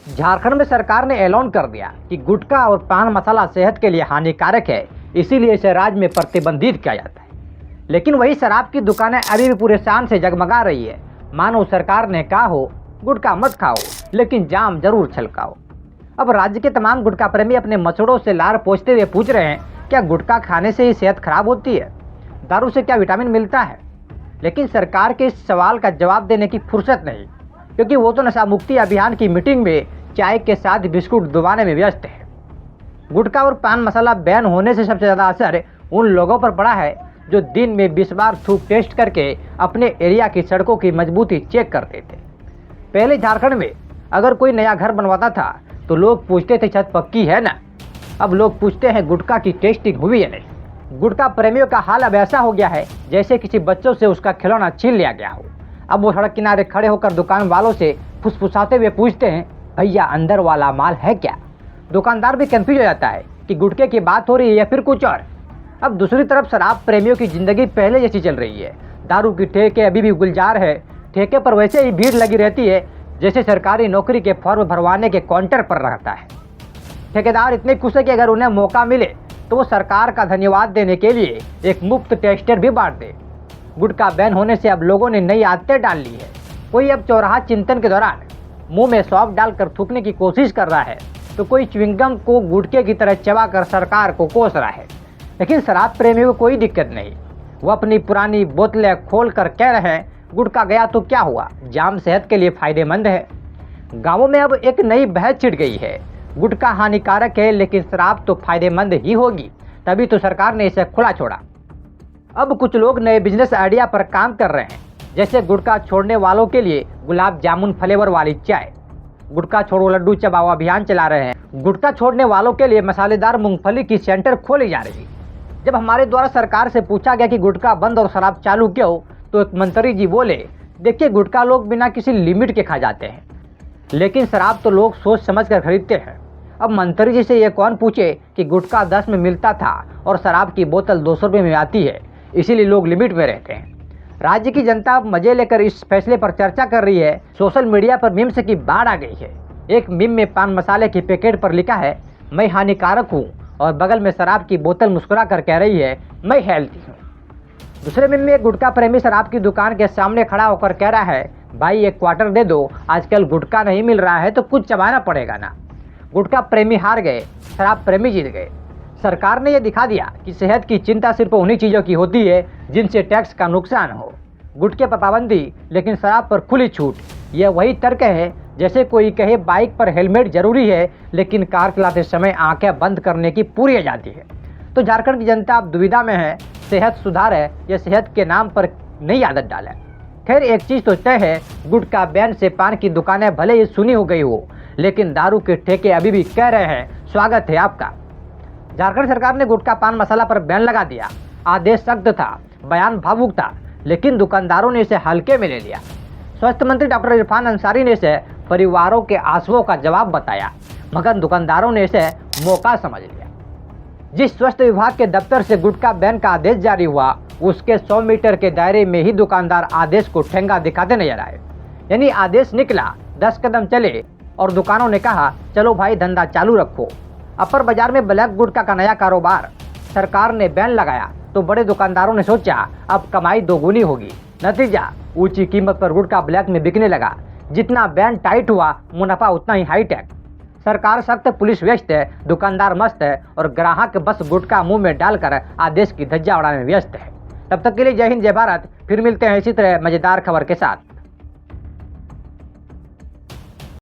झारखंड में सरकार ने ऐलान कर दिया कि गुटखा और पान मसाला सेहत के लिए हानिकारक है, इसीलिए इसे राज्य में प्रतिबंधित किया जाता है। लेकिन वही शराब की दुकानें अभी भी पूरे शान से जगमगा रही है, मानो सरकार ने कहा हो गुटखा मत खाओ लेकिन जाम जरूर छलकाओ। अब राज्य के तमाम गुटखा प्रेमी अपने मच्छरों से लार पोंछते हुए पूछ रहे हैं, क्या गुटखा खाने से ही सेहत खराब होती है? दारू से क्या विटामिन मिलता है? लेकिन सरकार के इस सवाल का जवाब देने की फुर्सत नहीं, क्योंकि वो तो नशा मुक्ति अभियान की मीटिंग में चाय के साथ बिस्कुट दबाने में व्यस्त है। गुटखा और पान मसाला बैन होने से सबसे ज़्यादा असर उन लोगों पर पड़ा है जो दिन में 20 बार थूक टेस्ट करके अपने एरिया की सड़कों की मजबूती चेक करते थे। पहले झारखंड में अगर कोई नया घर बनवाता था तो लोग पूछते थे छत पक्की है ना, अब लोग पूछते हैं गुटखा की टेस्टिंग हुई है नहीं। गुटखा प्रेमियों का हाल अब ऐसा हो गया है जैसे किसी बच्चों से उसका खिलौना छीन लिया गया हो। अब वो सड़क किनारे खड़े होकर दुकान वालों से फुसफुसाते हुए पूछते हैं, भैया अंदर वाला माल है क्या? दुकानदार भी कंफ्यूज हो जाता है कि गुटखे की बात हो रही है या फिर कुछ और। अब दूसरी तरफ शराब प्रेमियों की जिंदगी पहले जैसी चल रही है। दारू की ठेके अभी भी गुलजार है। ठेके पर वैसे ही भीड़ लगी रहती है जैसे सरकारी नौकरी के फॉर्म भरवाने के काउंटर पर रहता है। ठेकेदार इतने खुश है कि अगर उन्हें मौका मिले तो वो सरकार का धन्यवाद देने के लिए एक मुफ्त टेस्टर भी बांट दे। गुटखा बैन होने से अब लोगों ने नई आदतें डाल ली है। कोई अब चौराहा चिंतन के दौरान मुंह में सौंफ डालकर थूकने की कोशिश कर रहा है, तो कोई च्युइंगम को गुटखे की तरह चबाकर सरकार को कोस रहा है। लेकिन शराब प्रेमियों को कोई दिक्कत नहीं, वो अपनी पुरानी बोतलें खोल कर कह रहे हैं, गुटखा गया तो क्या हुआ, जाम सेहत के लिए फायदेमंद है। गाँवों में अब एक नई बहस छिड़ गई है, गुटखा हानिकारक है लेकिन शराब तो फायदेमंद ही होगी, तभी तो सरकार ने इसे खुला छोड़ा। अब कुछ लोग नए बिजनेस आइडिया पर काम कर रहे हैं, जैसे गुटखा छोड़ने वालों के लिए गुलाब जामुन फ्लेवर वाली चाय, गुटखा छोड़ो लड्डू चबाओ अभियान चला रहे हैं। गुटखा छोड़ने वालों के लिए मसालेदार मूंगफली की सेंटर खोली जा रही है। जब हमारे द्वारा सरकार से पूछा गया कि गुटखा बंद और शराब चालू क्यों, तो एक मंत्री जी बोले, देखिए गुटखा लोग बिना किसी लिमिट के खा जाते हैं, लेकिन शराब तो लोग सोच समझ कर खरीदते हैं। अब मंत्री जी से ये कौन पूछे कि गुटखा 10 में मिलता था और शराब की बोतल 200 रुपये में आती है, इसीलिए लोग लिमिट में रहते हैं। राज्य की जनता अब मजे लेकर इस फैसले पर चर्चा कर रही है। सोशल मीडिया पर मीम्स की बाढ़ आ गई है। एक मीम में पान मसाले की पैकेट पर लिखा है, मैं हानिकारक हूँ, और बगल में शराब की बोतल मुस्कुरा कर कह रही है, मैं हेल्थी हूँ। दूसरे मीम में एक गुटखा प्रेमी शराब की दुकान के सामने खड़ा होकर कह रहा है, भाई एक क्वार्टर दे दो, आजकल गुटखा नहीं मिल रहा है तो कुछ चबाना पड़ेगा ना। गुटखा प्रेमी हार गए, शराब प्रेमी जीत गए। सरकार ने यह दिखा दिया कि सेहत की चिंता सिर्फ उन्हीं चीज़ों की होती है जिनसे टैक्स का नुकसान हो। गुटखे पर पाबंदी लेकिन शराब पर खुली छूट, यह वही तर्क है जैसे कोई कहे बाइक पर हेलमेट जरूरी है लेकिन कार चलाते समय आंखें बंद करने की पूरी आज़ादी है। तो झारखंड की जनता अब दुविधा में है, सेहत सुधार है या सेहत के नाम पर नई आदत डाले। खैर एक चीज़ तो तय है, गुटखा बैन से पान की दुकानें भले ही सुनी हो गई हो, लेकिन दारू के ठेके अभी भी कह रहे हैं, स्वागत है आपका। झारखंड सरकार ने गुटखा पान मसाला पर बैन लगा दिया। आदेश सख्त था, बयान भावुक था, लेकिन दुकानदारों ने इसे हल्के में ले लिया। स्वास्थ्य मंत्री डॉक्टर इरफान अंसारी ने इसे परिवारों के आंसुओं का जवाब बताया, मगर दुकानदारों ने इसे मौका समझ लिया। जिस स्वास्थ्य विभाग के दफ्तर से गुटखा बैन का आदेश जारी हुआ, उसके 100 मीटर के दायरे में ही दुकानदार आदेश को ठेंगा दिखाते नजर आए। यानी आदेश निकला, 10 कदम चले और दुकानों ने कहा, चलो भाई धंधा चालू रखो। अपर बाजार में ब्लैक गुटखा का नया कारोबार, सरकार ने बैन लगाया तो बड़े दुकानदारों ने सोचा अब कमाई दोगुनी होगी। नतीजा, ऊंची कीमत पर गुटखा ब्लैक में बिकने लगा। जितना बैन टाइट हुआ, मुनाफा उतना ही हाईटेक। सरकार सख्त, पुलिस व्यस्त है, दुकानदार मस्त है और ग्राहक बस गुटखा मुंह में डालकर आदेश की धज्जा उड़ाने में व्यस्त है। तब तक के लिए जय हिंद, जय भारत। फिर मिलते हैं इसी तरह मजेदार खबर के साथ।